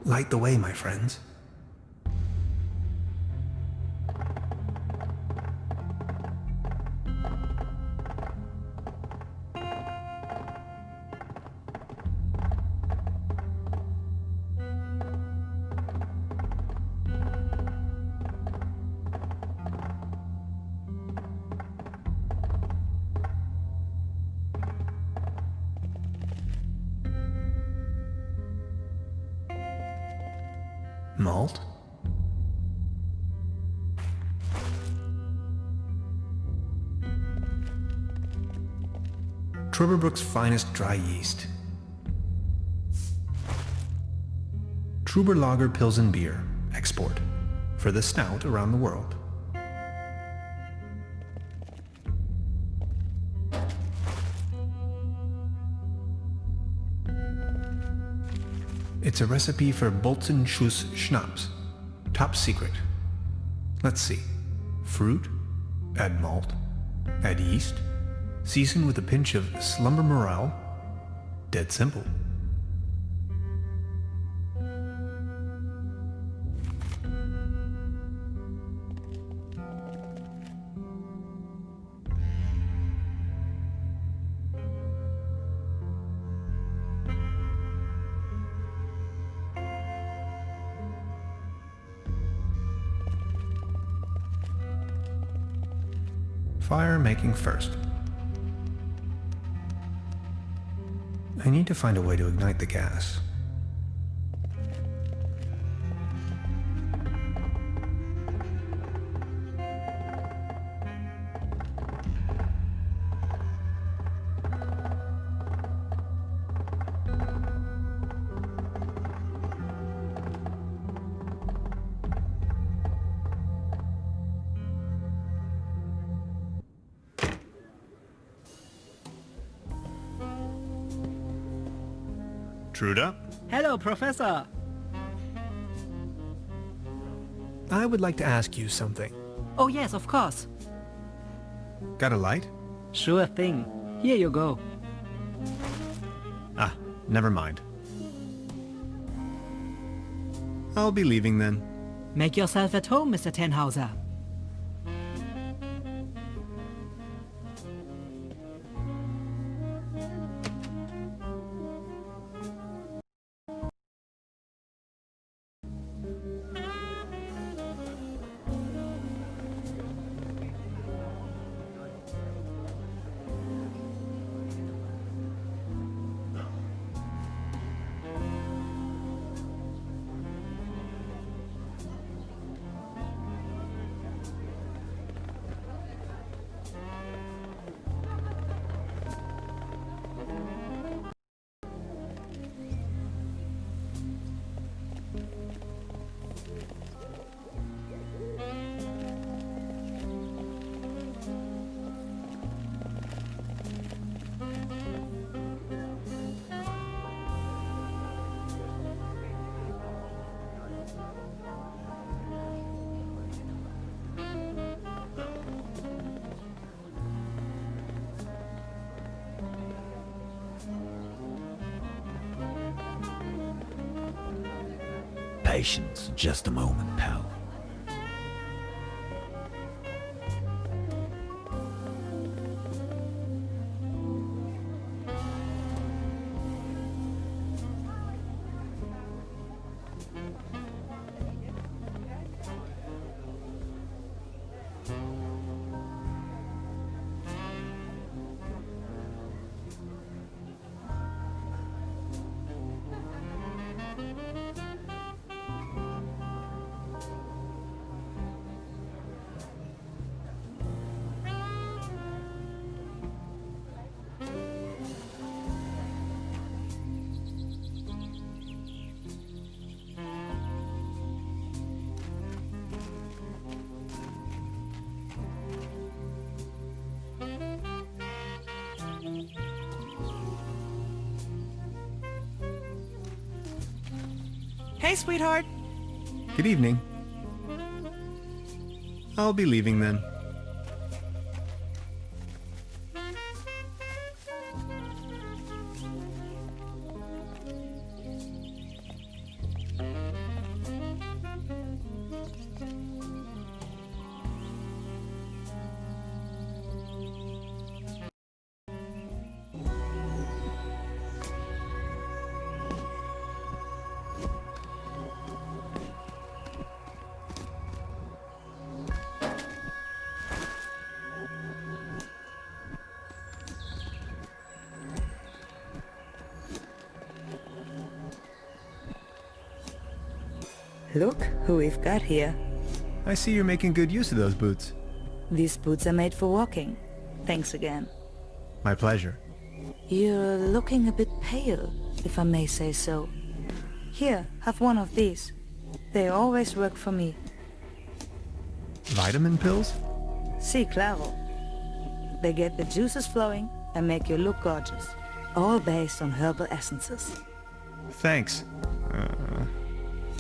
Light the way, my friends. Malt? Truberbrook's finest dry yeast. Truberbrook Pilsen beer, export, for the stout around the world. It's a recipe for Bolzenschuss Schnapps. Top secret. Let's see. Fruit, add malt, add yeast, season with a pinch of slumber morale. Dead simple. Fire making first. I need to find a way to ignite the gas. Truda? Hello, Professor. I would like to ask you something. Oh yes, of course. Got a light? Sure thing. Here you go. Ah, never mind. I'll be leaving then. Make yourself at home, Mr. Tenhauser. Patience, just a moment, pal. Hey, sweetheart. Good evening. I'll be leaving then. Look who we've got here. I see you're making good use of those boots. These boots are made for walking. Thanks again. My pleasure. You're looking a bit pale, if I may say so. Here, have one of these. They always work for me. Vitamin pills? Si, claro. They get the juices flowing and make you look gorgeous. All based on herbal essences. Thanks.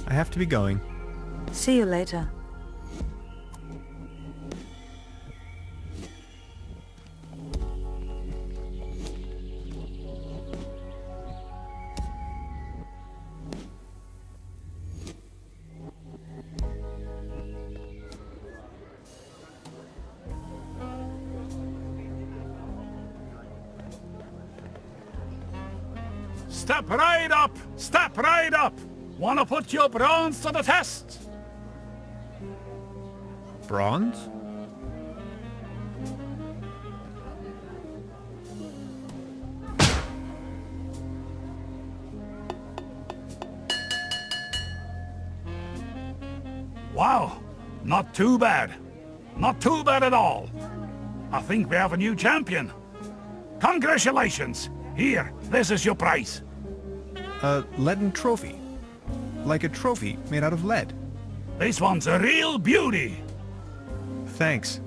I have to be going. See you later. Step right up! Step right up! Wanna put your bronze to the test? Bronze? Wow! Not too bad. Not too bad at all. I think we have a new champion. Congratulations! Here, this is your prize. A leaden trophy. Like a trophy made out of lead. This one's a real beauty. Thanks.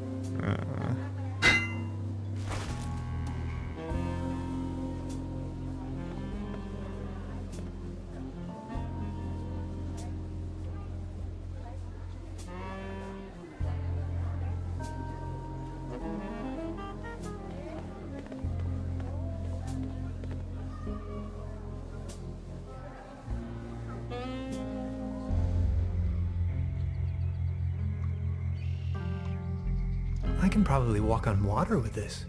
I can probably walk on water with this.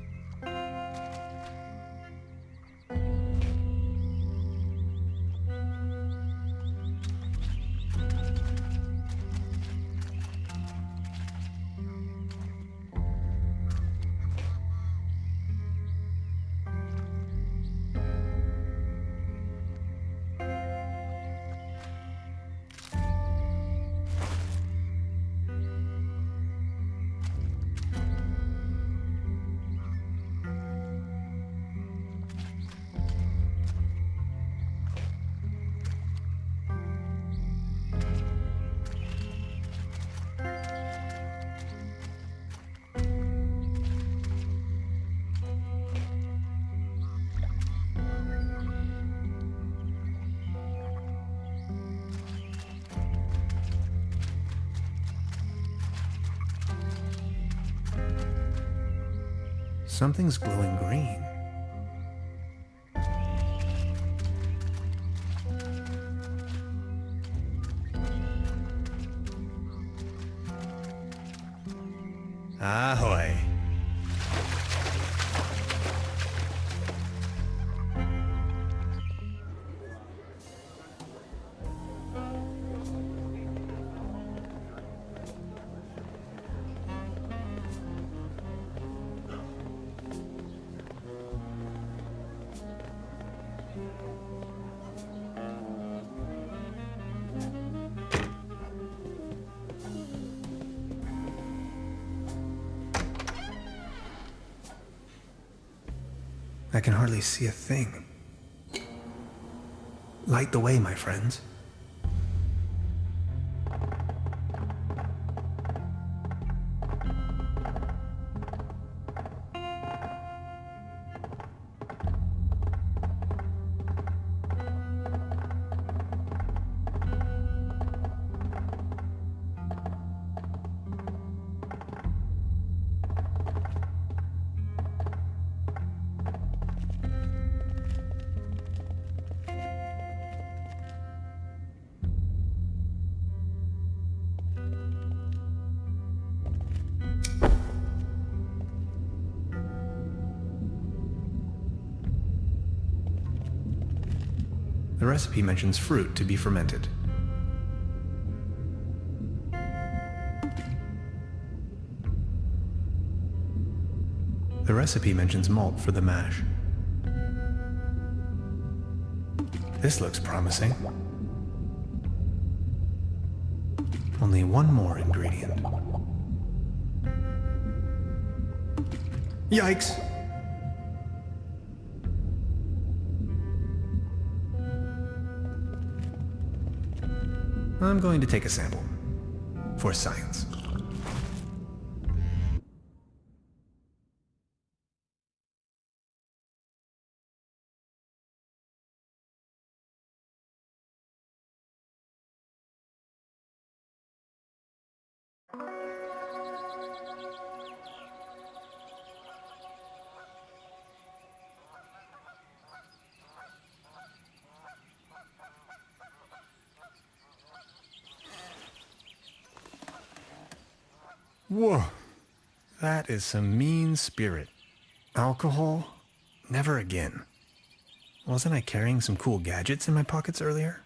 Something's glowing green. Ahoy! I can hardly see a thing. Light the way, my friends. The recipe mentions fruit to be fermented. The recipe mentions malt for the mash. This looks promising. Only one more ingredient. Yikes! I'm going to take a sample. For science. Whoa, that is some mean spirit. Alcohol? Never again. Wasn't I carrying some cool gadgets in my pockets earlier?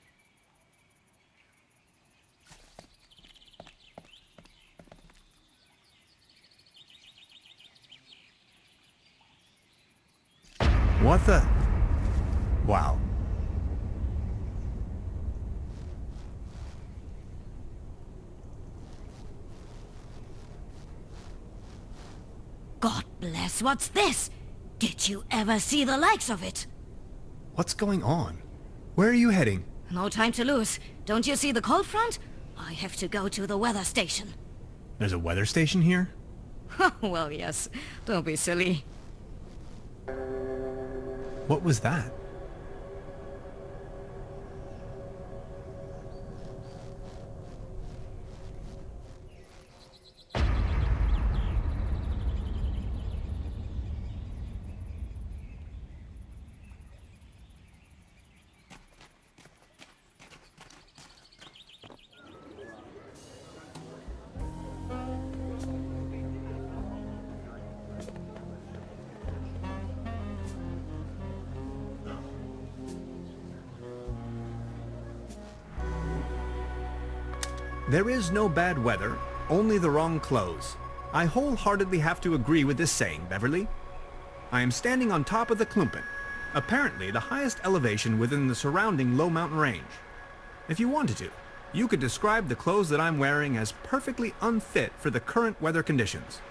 What the? Wow. God bless, what's this? Did you ever see the likes of it? What's going on? Where are you heading? No time to lose. Don't you see the cold front? I have to go to the weather station. There's a weather station here? Well, yes. Don't be silly. What was that? There is no bad weather, only the wrong clothes. I wholeheartedly have to agree with this saying, Beverly. I am standing on top of the Klumpen, apparently the highest elevation within the surrounding low mountain range. If you wanted to, you could describe the clothes that I'm wearing as perfectly unfit for the current weather conditions.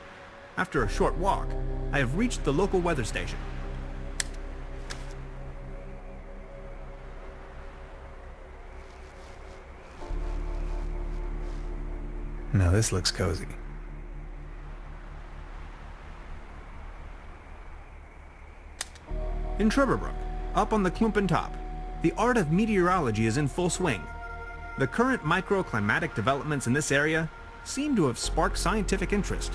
After a short walk, I have reached the local weather station. Now this looks cozy. In Truberbrook, up on the Klumpen top, the art of meteorology is in full swing. The current microclimatic developments in this area seem to have sparked scientific interest.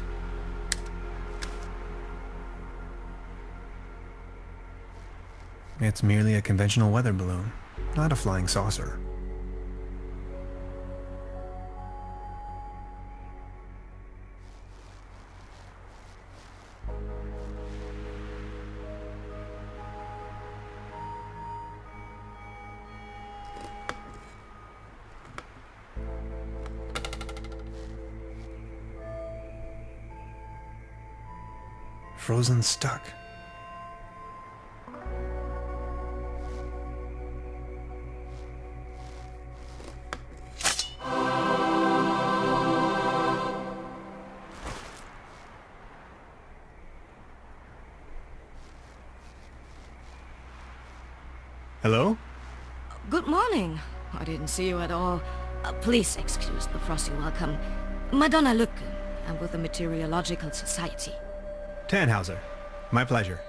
It's merely a conventional weather balloon, not a flying saucer. Frozen stuck. Hello? Good morning. I didn't see you at all. Please excuse the frosty welcome. Madonna Lücke. I'm with the Meteorological Society. Tannhauser. My pleasure.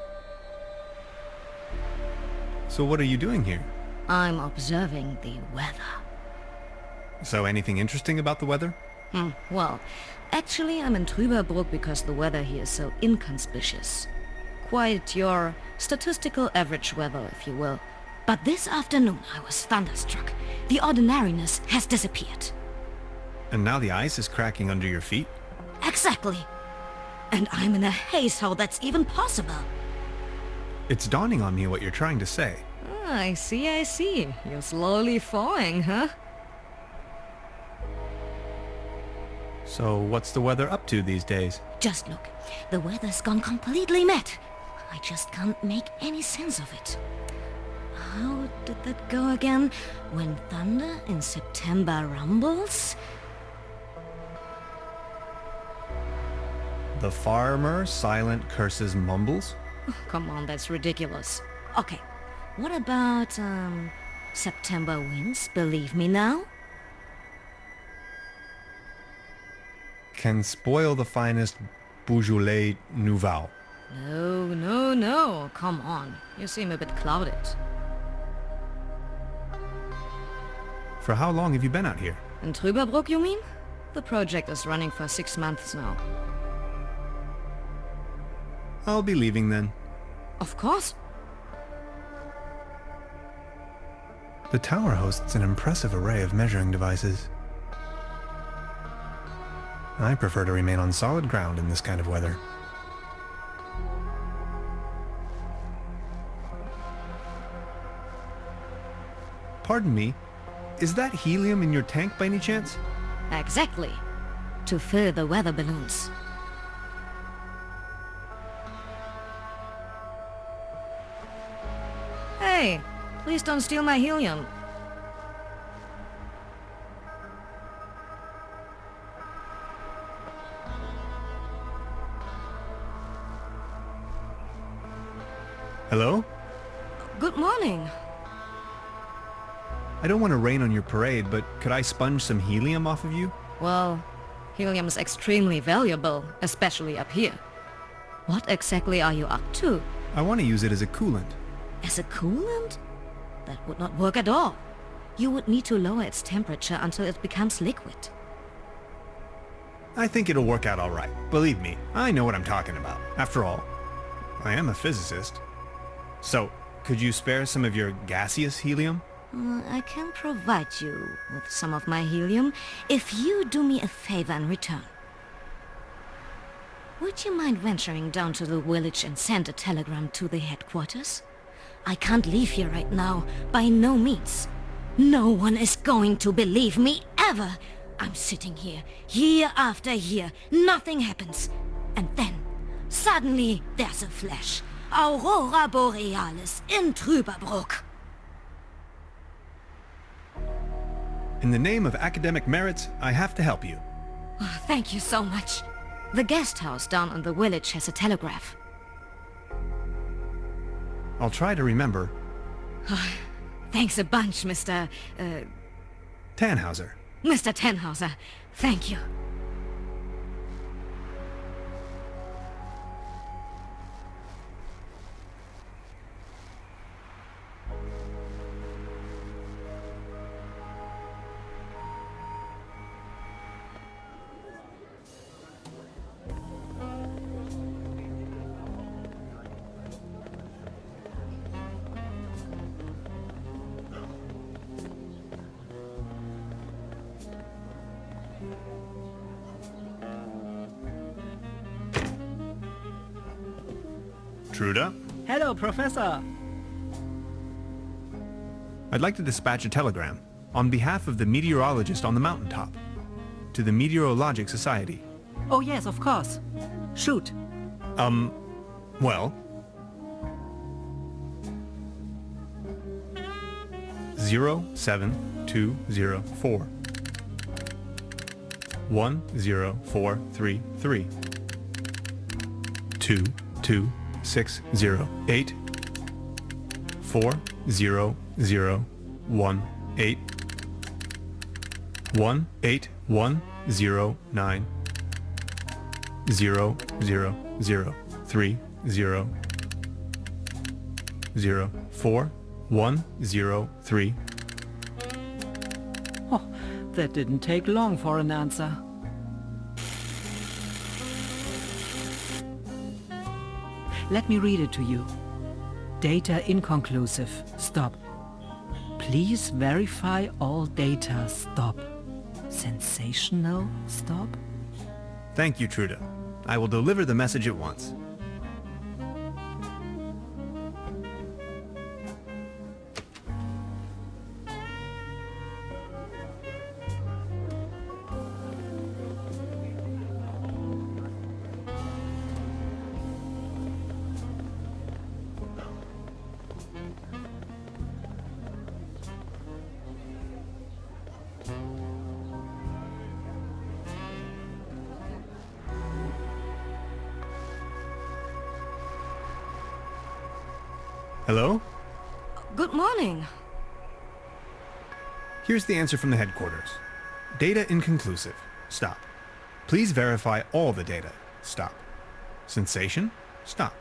So what are you doing here? I'm observing the weather. So anything interesting about the weather? Well, actually I'm in Truberbrook because the weather here is so inconspicuous. Quite your statistical average weather, if you will. But this afternoon I was thunderstruck. The ordinariness has disappeared. And now the ice is cracking under your feet? Exactly. And I'm in a haze how that's even possible. It's dawning on me what you're trying to say. I see. You're slowly thawing, huh? So what's the weather up to these days? Just look. The weather's gone completely mad. I just can't make any sense of it. How did that go again? When thunder in September rumbles? The farmer silent curses mumbles? Come on, that's ridiculous. Okay, what about, September winds, believe me now? Can spoil the finest Beaujolais Nouveau. No, come on. You seem a bit clouded. For how long have you been out here? In Truberbrook, you mean? The project is running for 6 months now. I'll be leaving then. Of course. The tower hosts an impressive array of measuring devices. I prefer to remain on solid ground in this kind of weather. Pardon me, is that helium in your tank by any chance? Exactly. To fill the weather balloons. Hey, please don't steal my helium. Hello? Good morning. I don't want to rain on your parade, but could I sponge some helium off of you? Well, helium is extremely valuable, especially up here. What exactly are you up to? I want to use it as a coolant. As a coolant? That would not work at all. You would need to lower its temperature until it becomes liquid. I think it'll work out all right. Believe me, I know what I'm talking about. After all, I am a physicist. So, could you spare some of your gaseous helium? I can provide you with some of my helium if you do me a favor in return. Would you mind venturing down to the village and send a telegram to the headquarters? I can't leave here right now, by no means. No one is going to believe me, ever. I'm sitting here, year after year, nothing happens. And then, suddenly, there's a flash. Aurora Borealis in Truberbrook. In the name of academic merits, I have to help you. Oh, thank you so much. The guest house down in the village has a telegraph. I'll try to remember. Thanks a bunch, Mr. Tannhauser. Mr. Tannhauser. Thank you. Truda? Hello, Professor. I'd like to dispatch a telegram on behalf of the meteorologist on the mountaintop to the Meteorologic Society. Oh, yes, of course. Shoot. Well... 07204 10433 22608 40018 18109 00030 04103. Oh, that didn't take long for an answer. Let me read it to you. Data inconclusive. Stop. Please verify all data. Stop. Sensational. Stop. Thank you, Truda. I will deliver the message at once. Hello? Good morning. Here's the answer from the headquarters. Data inconclusive. Stop. Please verify all the data. Stop. Sensation? Stop.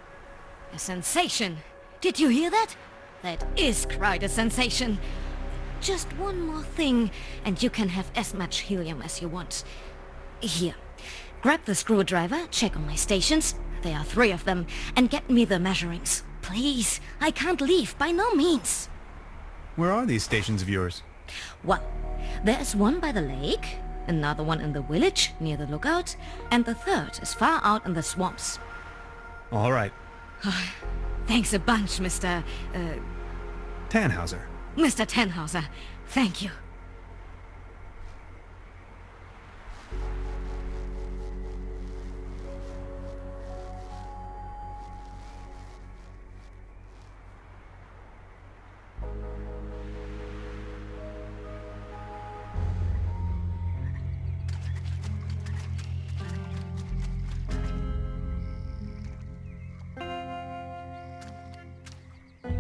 A sensation. Did you hear that? That is quite a sensation. Just one more thing, and you can have as much helium as you want. Here. Grab the screwdriver, check on my stations. There are 3 of them, and get me the measurings. Please, I can't leave, by no means. Where are these stations of yours? Well, there is one by the lake, another one in the village, near the lookout, and the 3rd is far out in the swamps. All right. Thanks a bunch, Tannhauser. Mr. Tannhauser. Thank you.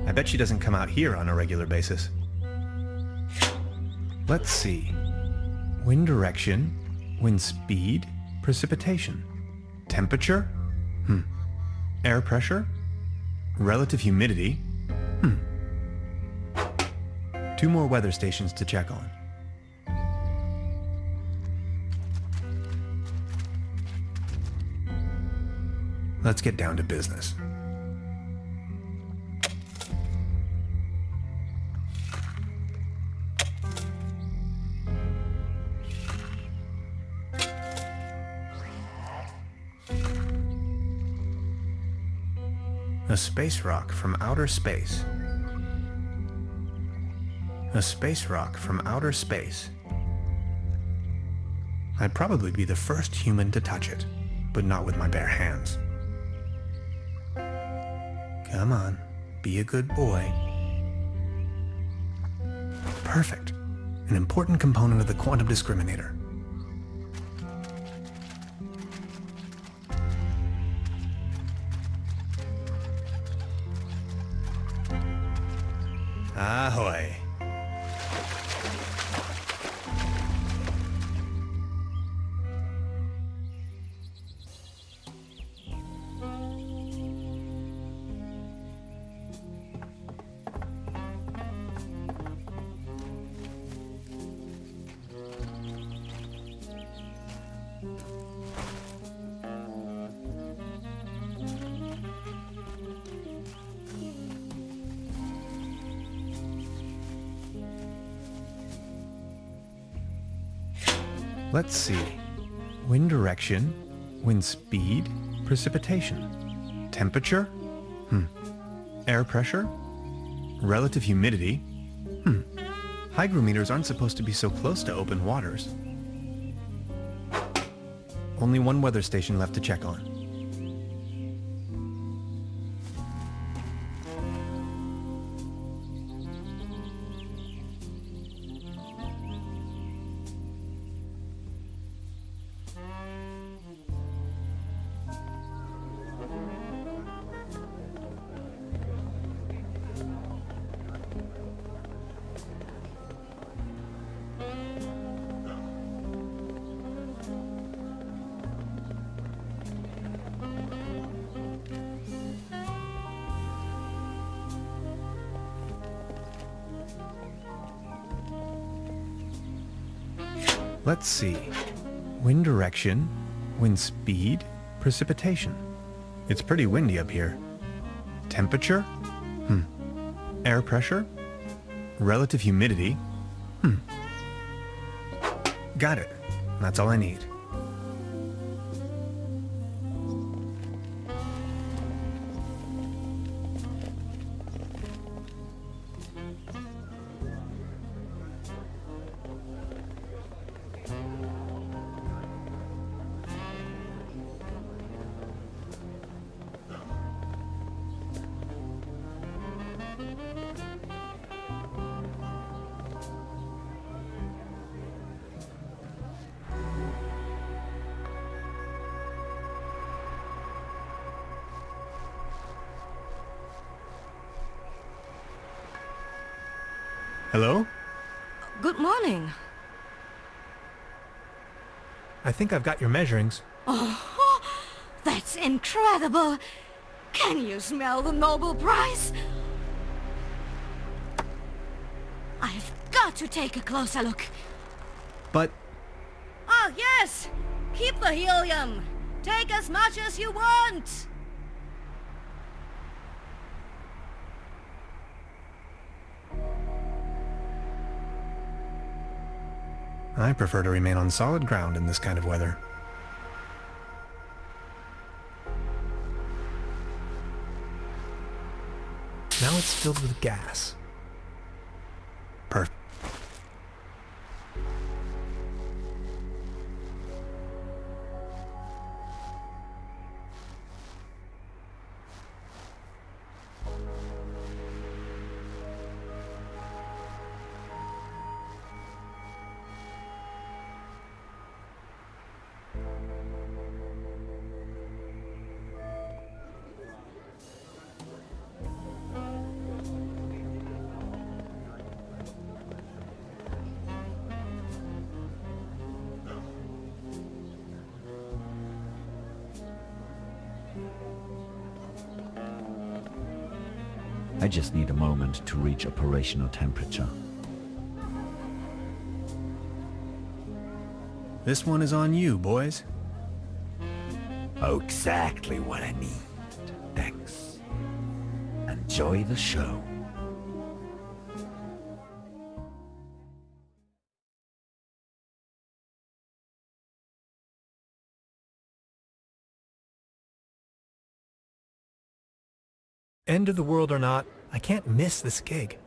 I bet she doesn't come out here on a regular basis. Let's see. Wind direction, wind speed, precipitation. Temperature? Air pressure? Relative humidity? 2 more weather stations to check on. Let's get down to business. A space rock from outer space. A space rock from outer space. I'd probably be the first human to touch it, but not with my bare hands. Come on, be a good boy. Perfect. An important component of the quantum discriminator. Ahoy. Let's see. Wind direction, wind speed, precipitation. Temperature? Air pressure? Relative humidity? Hygrometers aren't supposed to be so close to open waters. Only 1 weather station left to check on. Let's see. Wind direction, wind speed, precipitation. It's pretty windy up here. Temperature? Air pressure? Relative humidity? Got it. That's all I need. Hello? Good morning. I think I've got your measurings. Oh, that's incredible. Can you smell the Nobel Prize? I've got to take a closer look. But Oh, yes! Keep the helium. Take as much as you want. I prefer to remain on solid ground in this kind of weather. Now it's filled with gas. Perfect. I just need a moment to reach operational temperature. This one is on you, boys. Oh, exactly what I need. Thanks. Enjoy the show. End of the world or not, I can't miss this gig.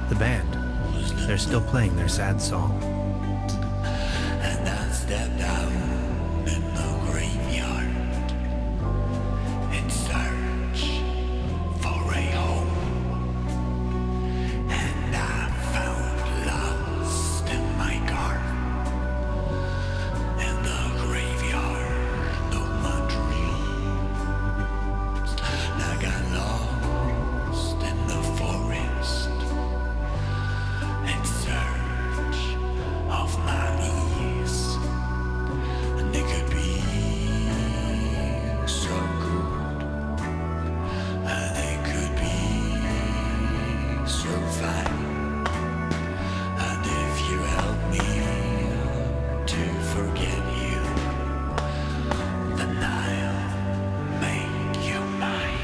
The band, they're still playing their sad song. And I stepped out in the graveyard in search for a home, and I found lost in my garden in the graveyard of my dreams. I got lost in the forest in search of my knees, and they could be so good, and they could be so fine, and if you help me to forget you, then I'll make you mine.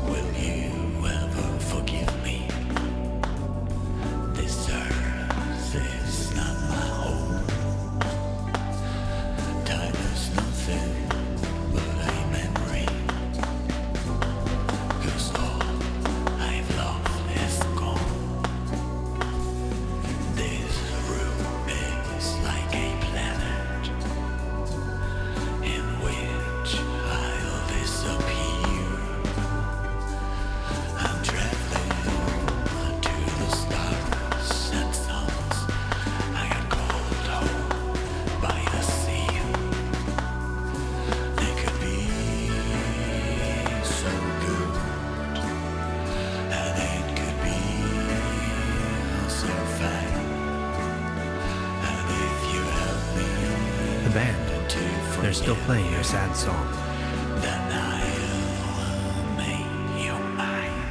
Will you ever forgive me? This earth is not my home. Time is nothing but a memory, 'cause all I've loved is gone. This room is like a planet in which I'll disappear. I'm traveling to the stars and suns. I got called home by the sea. They could be so good, and it could be so fine. And if you help me The band, to they're still forget playing you, their sad song. then I'll make you mine.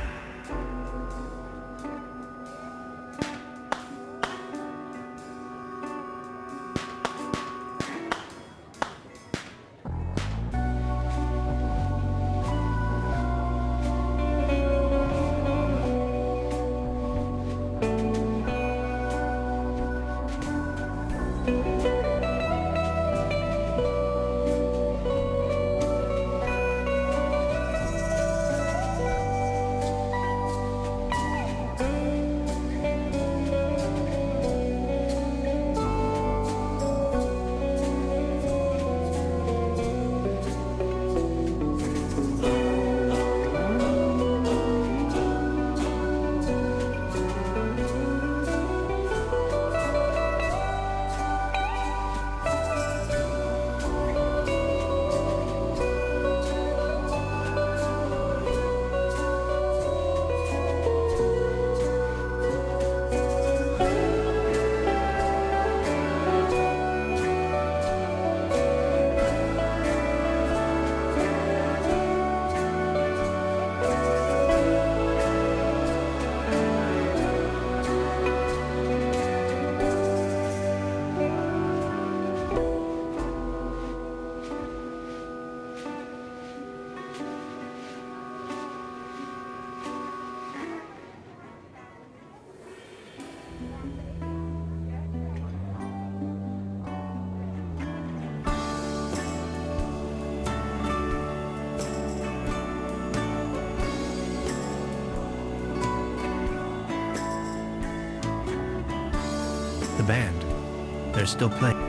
The band. They're still playing.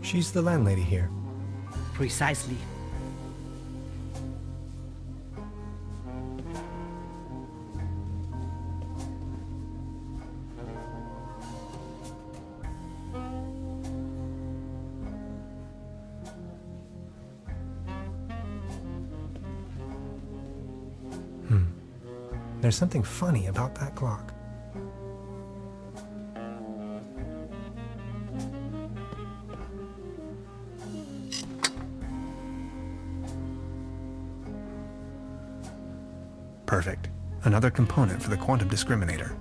She's the landlady here. Precisely. There's something funny about that clock. Perfect. Another component for the quantum discriminator.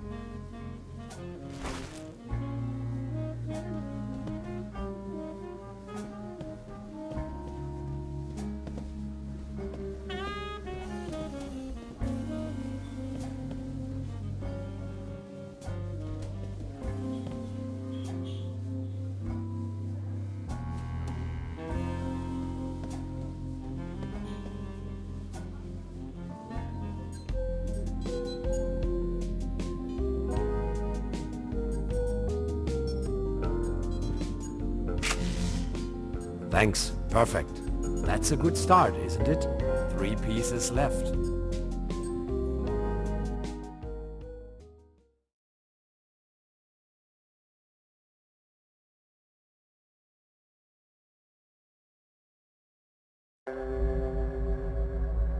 Thanks. Perfect. That's a good start, isn't it? 3 pieces left.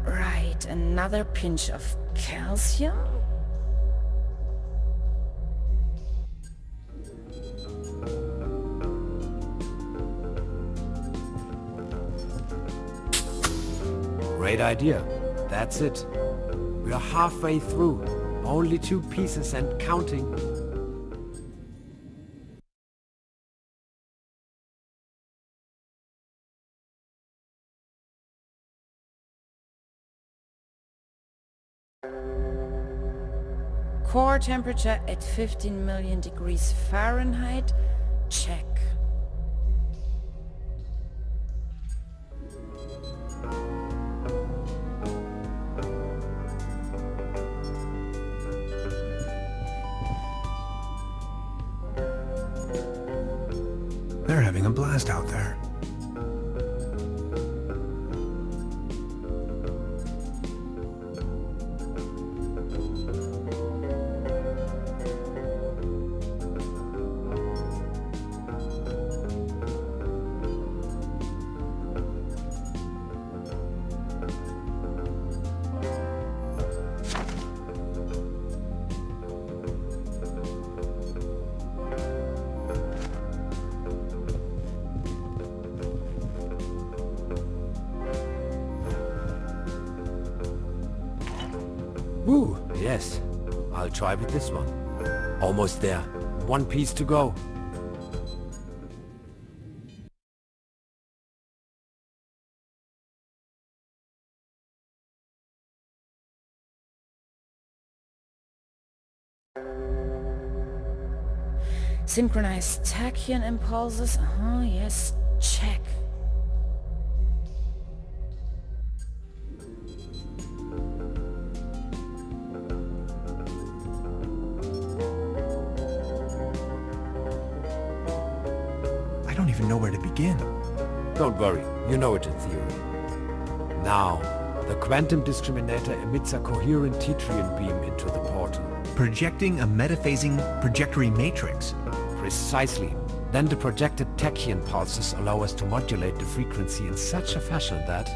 Right, another pinch of calcium. Great idea. That's it. We're halfway through. Only 2 pieces and counting. Core temperature at 15 million degrees Fahrenheit. Check. They're having a blast out there. Woo, yes. I'll try with this one. Almost there. 1 piece to go. Synchronized tachyon impulses. Yes. Check. I don't even know where to begin. Don't worry, you know it in theory. Now, the quantum discriminator emits a coherent Tetrian beam into the portal. Projecting a metaphasing trajectory matrix. Precisely. Then the projected tachyon pulses allow us to modulate the frequency in such a fashion that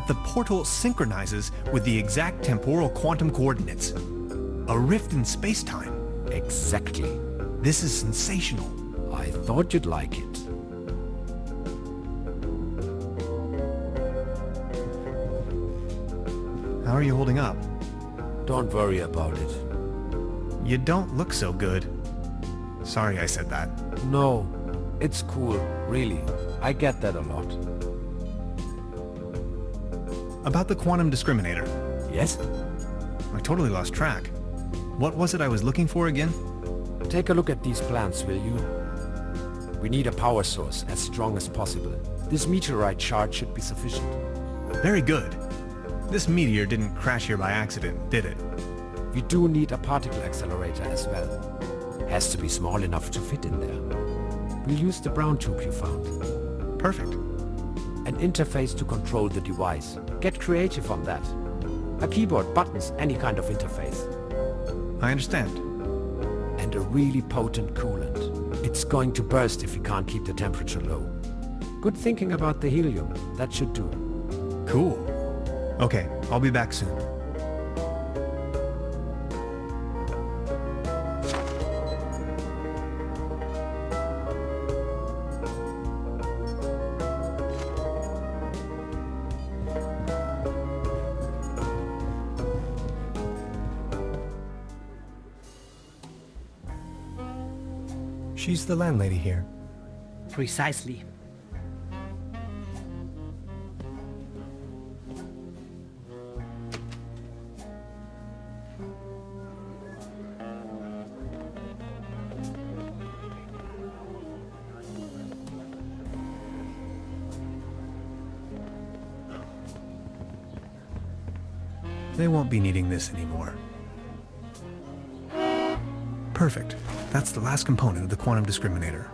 the portal synchronizes with the exact temporal quantum coordinates. A rift in space-time. Exactly. This is sensational. I thought you'd like it. How are you holding up? Don't worry about it. You don't look so good. Sorry I said that. No, it's cool, really. I get that a lot. About the quantum discriminator. Yes? I totally lost track. What was it I was looking for again? Take a look at these plans, will you? We need a power source as strong as possible. This meteorite charge should be sufficient. Very good. This meteor didn't crash here by accident, did it? We do need a particle accelerator as well. Has to be small enough to fit in there. We'll use the brown tube you found. Perfect. An interface to control the device. Get creative on that. A keyboard, buttons, any kind of interface. I understand. And a really potent coolant. It's going to burst if we can't keep the temperature low. Good thinking about the helium. That should do. Cool. Okay, I'll be back soon. She's the landlady here. Precisely. They won't be needing this anymore. Perfect. That's the last component of the quantum discriminator.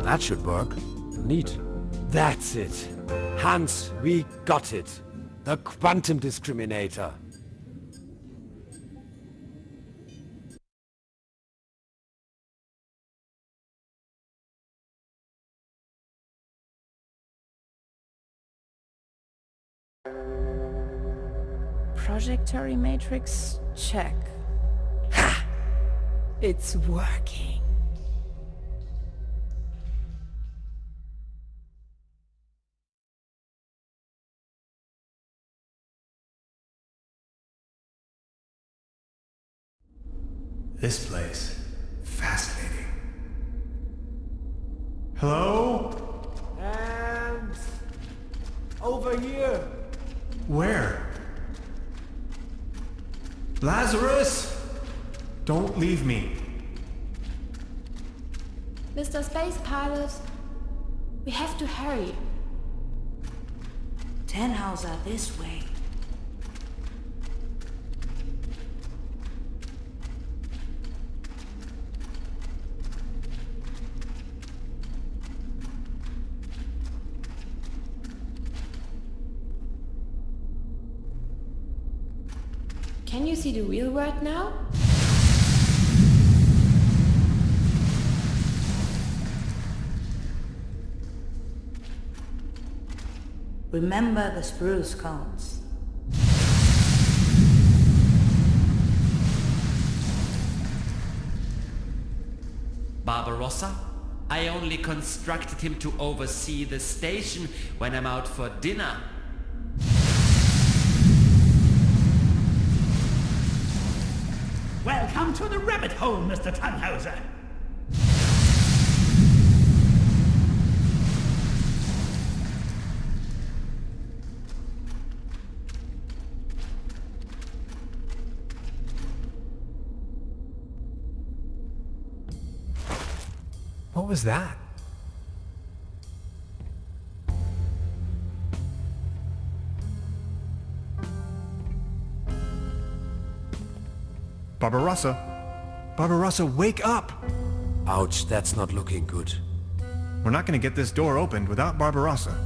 That should work. Neat. That's it. Hans, we got it. The quantum discriminator. Projectory matrix, check. Ha! It's working. This place. Fascinating. Hello? And... over here! Where? Lazarus! Don't leave me. Mr. Space Pilot, we have to hurry. Tannhauser this way. Can you see the real world now? Remember the spruce cones. Barbarossa? I only constructed him to oversee the station when I'm out for dinner. Welcome to the rabbit hole, Mr. Tannhauser. What was that? Barbarossa! Barbarossa, wake up! Ouch, that's not looking good. We're not gonna get this door opened without Barbarossa.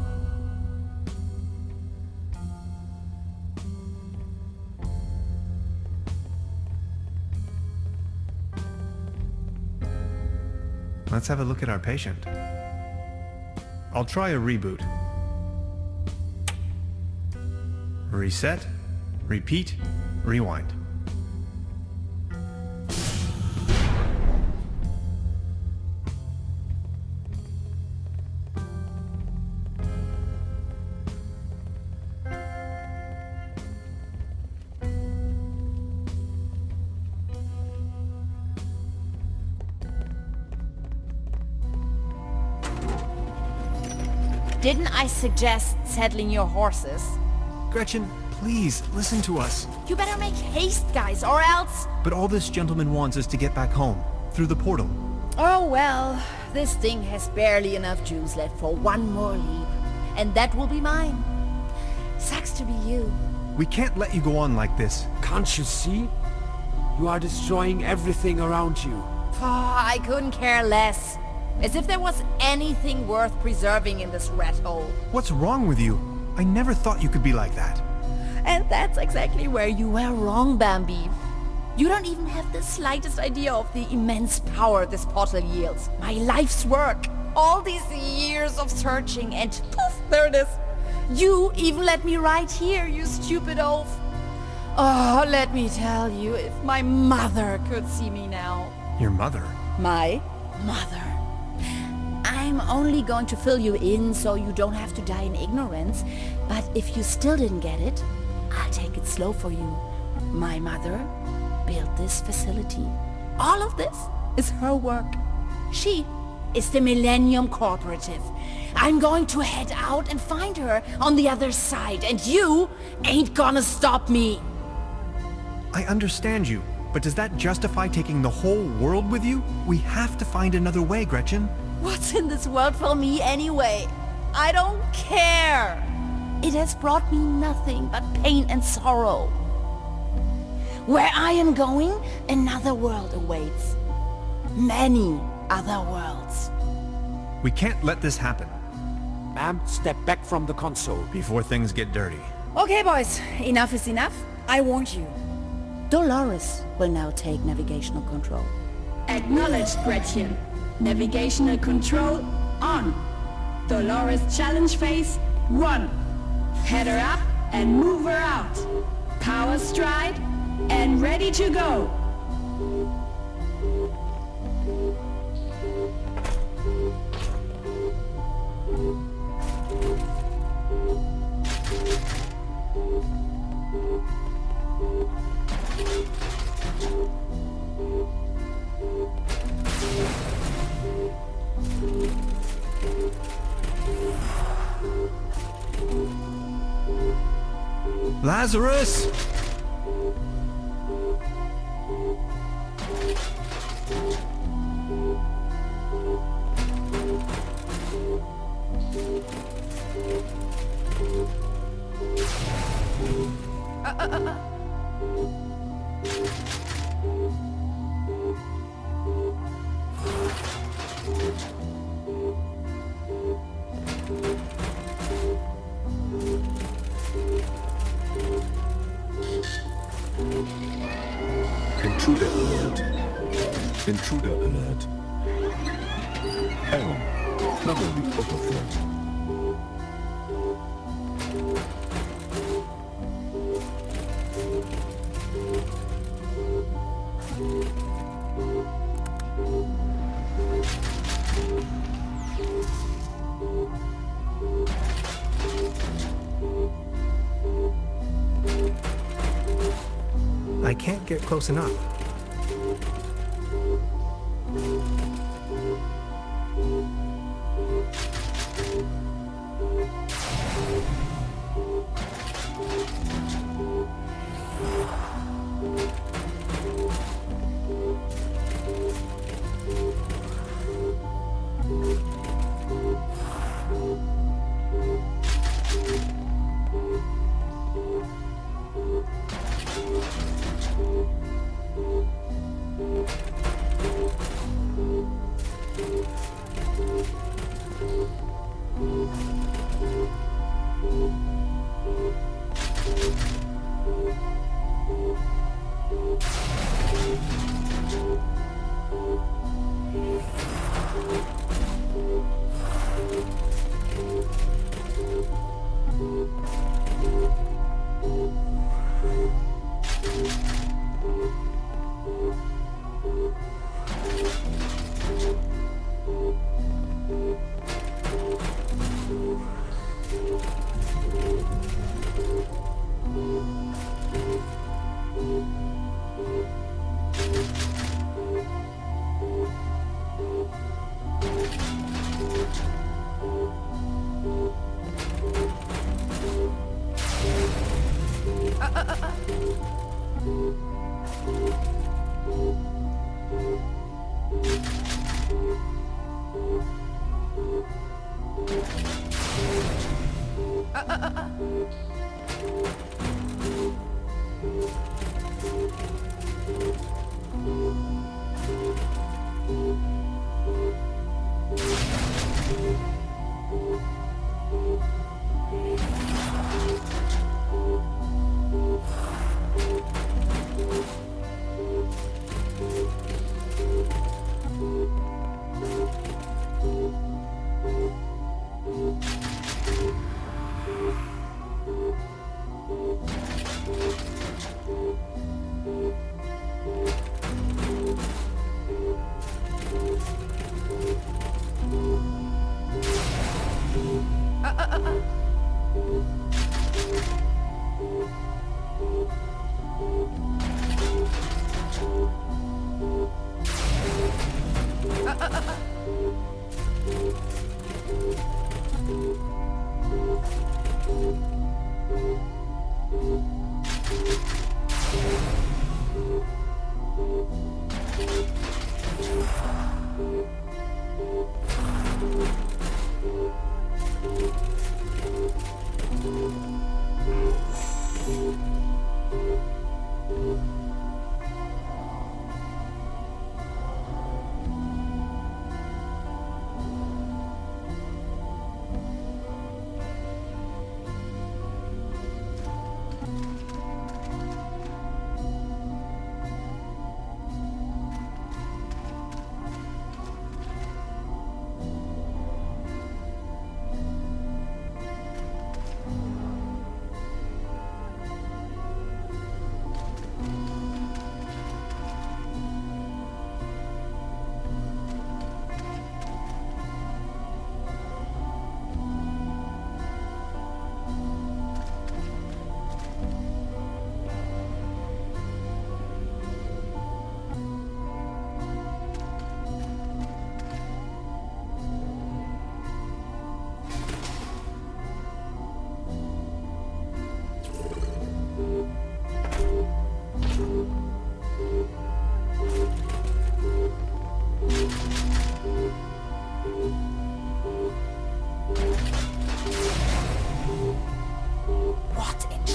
Let's have a look at our patient. I'll try a reboot. Reset, repeat, rewind. Didn't I suggest settling your horses? Gretchen, please, listen to us. You better make haste, guys, or else... But all this gentleman wants is to get back home, through the portal. Oh well, this thing has barely enough juice left for one more leap. And that will be mine. Sucks to be you. We can't let you go on like this. Can't you see? You are destroying everything around you. Oh, I couldn't care less. As if there was anything worth preserving in this rat hole. What's wrong with you? I never thought you could be like that. And that's exactly where you were wrong, Bambi. You don't even have the slightest idea of the immense power this portal yields. My life's work. All these years of searching and poof, there it is. You even let me right here, you stupid oaf. Oh, let me tell you, if my mother could see me now. Your mother? My mother. I'm only going to fill you in so you don't have to die in ignorance. But if you still didn't get it, I'll take it slow for you. My mother built this facility. All of this is her work. She is the Millennium Cooperative. I'm going to head out and find her on the other side, and you ain't gonna stop me. I understand you, but does that justify taking the whole world with you? We have to find another way, Gretchen. What's in this world for me anyway? I don't care. It has brought me nothing but pain and sorrow. Where I am going, another world awaits. Many other worlds. We can't let this happen. Ma'am, step back from the console. Before things get dirty. Okay, boys. Enough is enough. I warned you. Dolores will now take navigational control. Acknowledged, Gretchen. Navigational control on. Dolores challenge phase 1. Header up and move her out. Power stride and ready to go. Lazarus! Intruder alert. Intruder alert. Error. Memory overflow. I can't get close enough.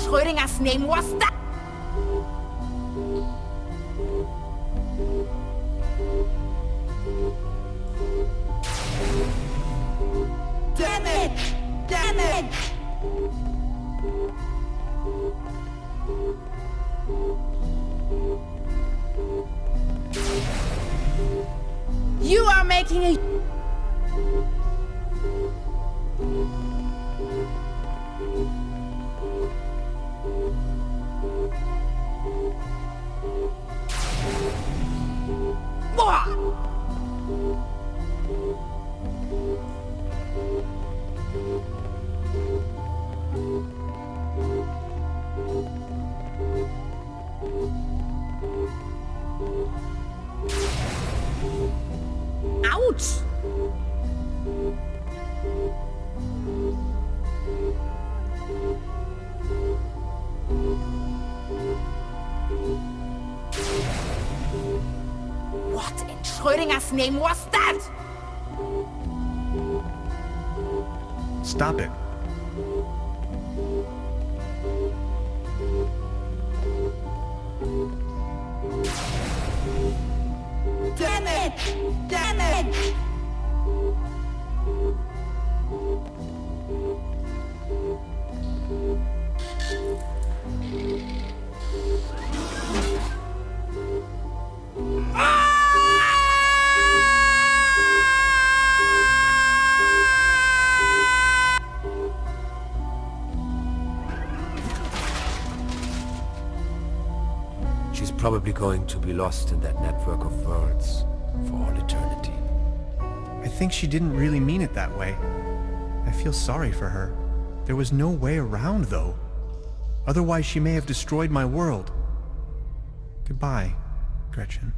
Schrödinger's name was that? Damn it! Damn it! You are making a... Ouch! What in Schrödinger's name was that? Stop it. Damn it! Damn it! She's probably going to be lost in that network of worlds for all eternity. I think she didn't really mean it that way. I feel sorry for her. There was no way around, though. Otherwise, she may have destroyed my world. Goodbye, Gretchen.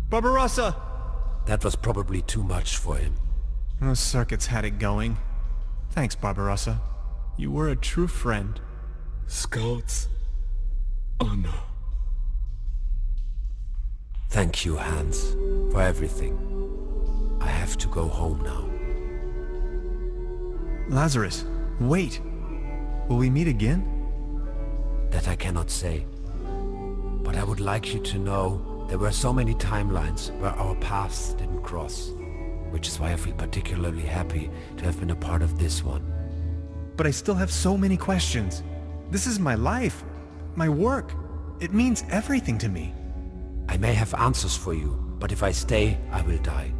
Barbarossa! That was probably too much for him. Those circuits had it going. Thanks, Barbarossa. You were a true friend. Scouts. Honor. Thank you, Hans, for everything. I have to go home now. Lazarus, wait. Will we meet again? That I cannot say. But I would like you to know there were so many timelines where our paths didn't cross. Which is why I feel particularly happy to have been a part of this one. But I still have so many questions. This is my life. My work. It means everything to me. I may have answers for you, but if I stay, I will die.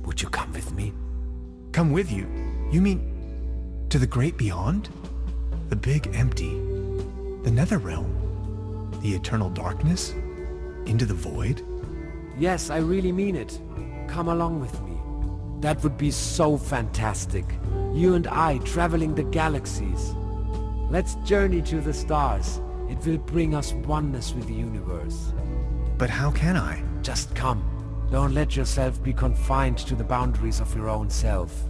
Would you come with me? Come with you? You mean to the great beyond? The big empty? The nether realm? The eternal darkness? Into the void? Yes, I really mean it. Come along with me. That would be so fantastic. You and I traveling the galaxies. Let's journey to the stars. It will bring us oneness with the universe. But how can I? Just come. Don't let yourself be confined to the boundaries of your own self.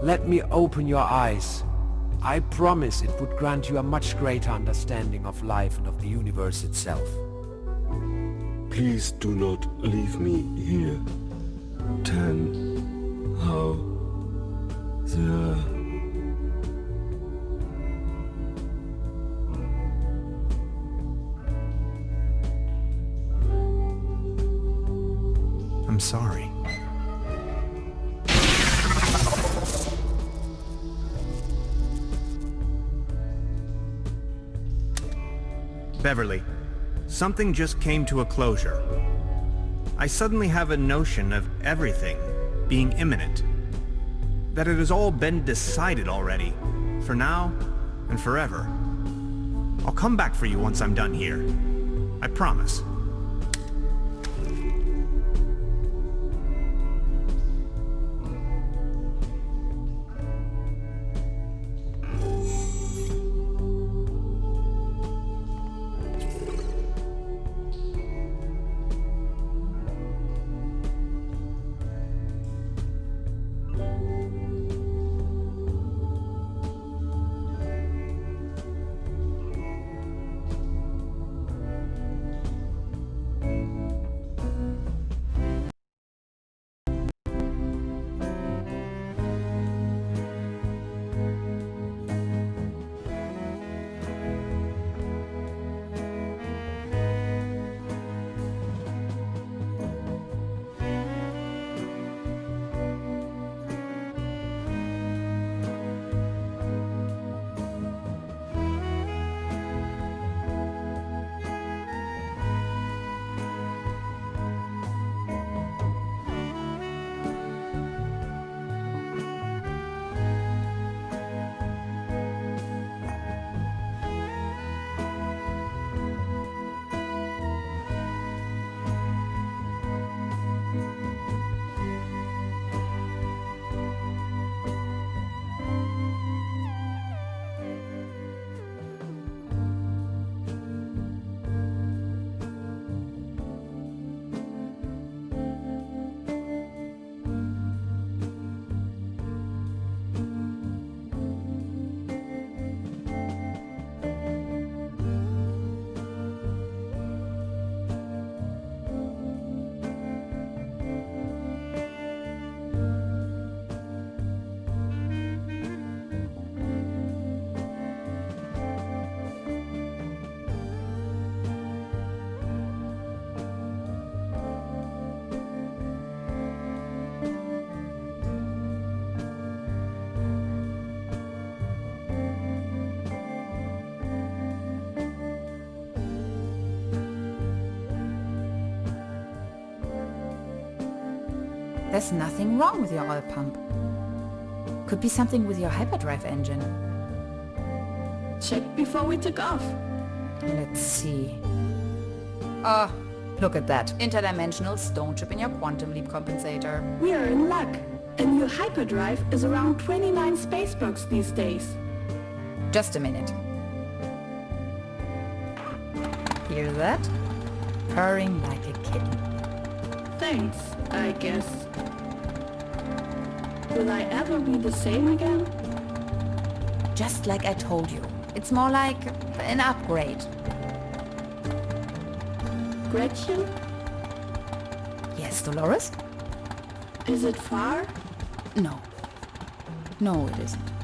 Let me open your eyes. I promise it would grant you a much greater understanding of life and of the universe itself. Please do not leave me here. How the... I'm sorry. Beverly, something just came to a closure. I suddenly have a notion of everything being imminent. That it has all been decided already, for now and forever. I'll come back for you once I'm done here. I promise. There's nothing wrong with your oil pump. Could be something with your hyperdrive engine. Check before we took off. Let's see. Oh, look at that. Interdimensional stone chip in your quantum leap compensator. We are in luck. A new hyperdrive is around 29 spacebucks these days. Just a minute. Hear that? Purring like a kitten. Thanks, I guess. Will I ever be the same again? Just like I told you. It's more like an upgrade. Gretchen? Yes, Dolores? Is it far? No. No, it isn't.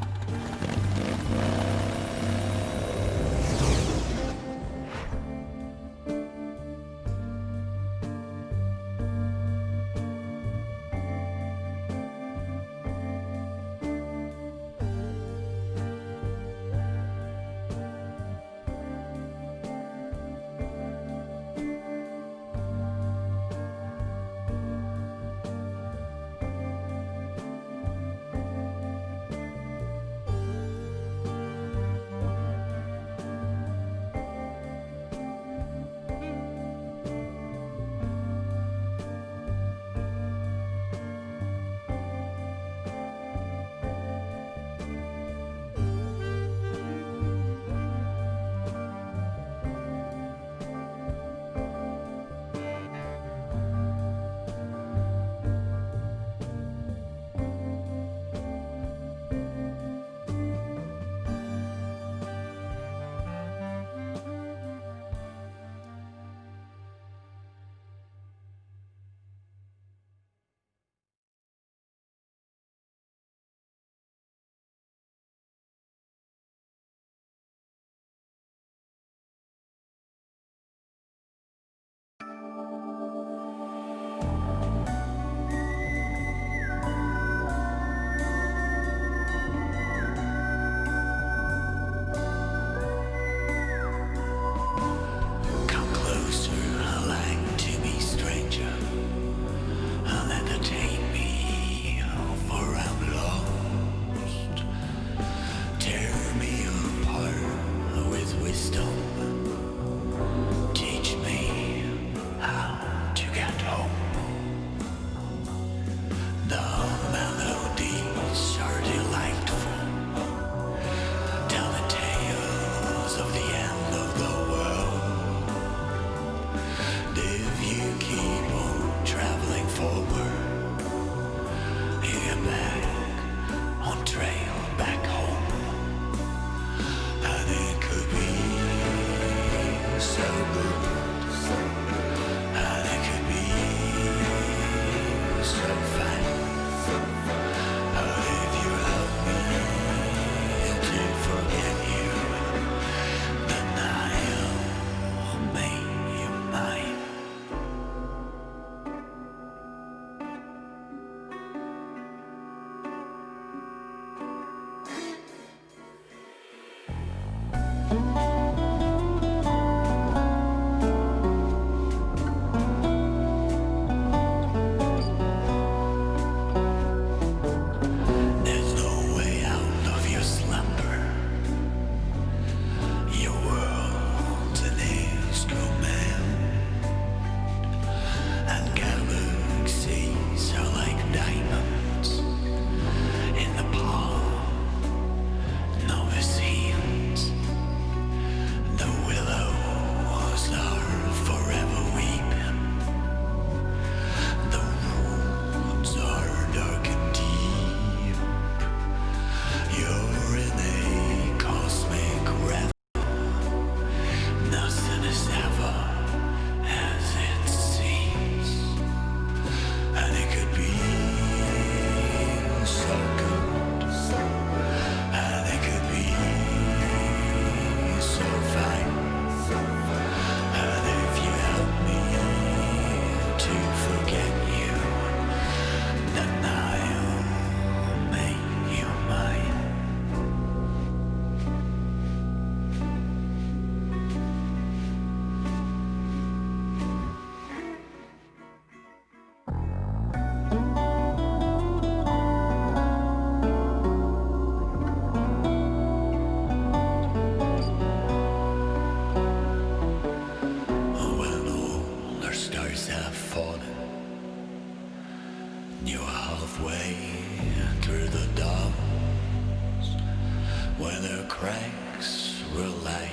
the cracks where light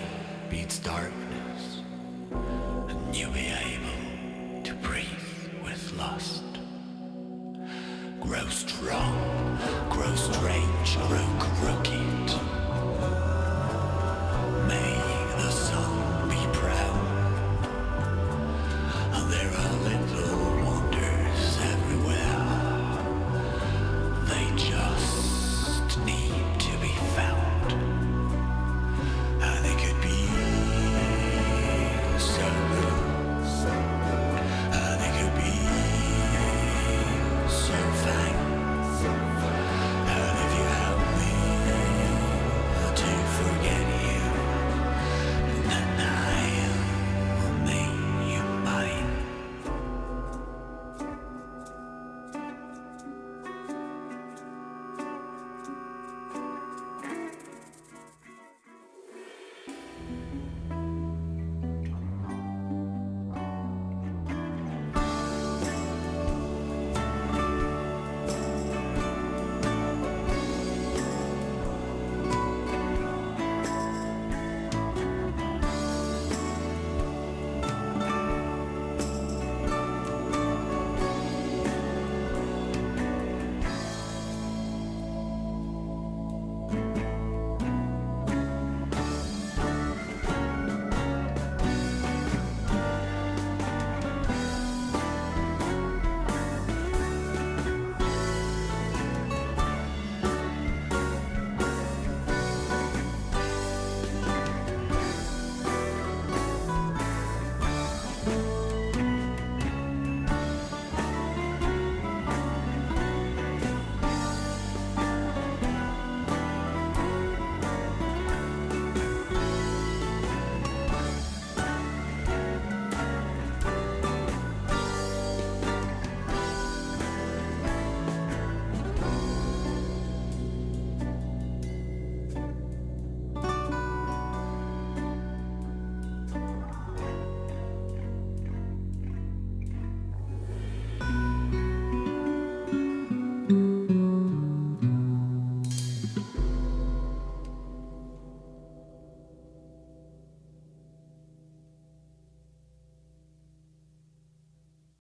beats darkness, and you'll be able to breathe with lust. Grow strong, grow strange, grow crooked.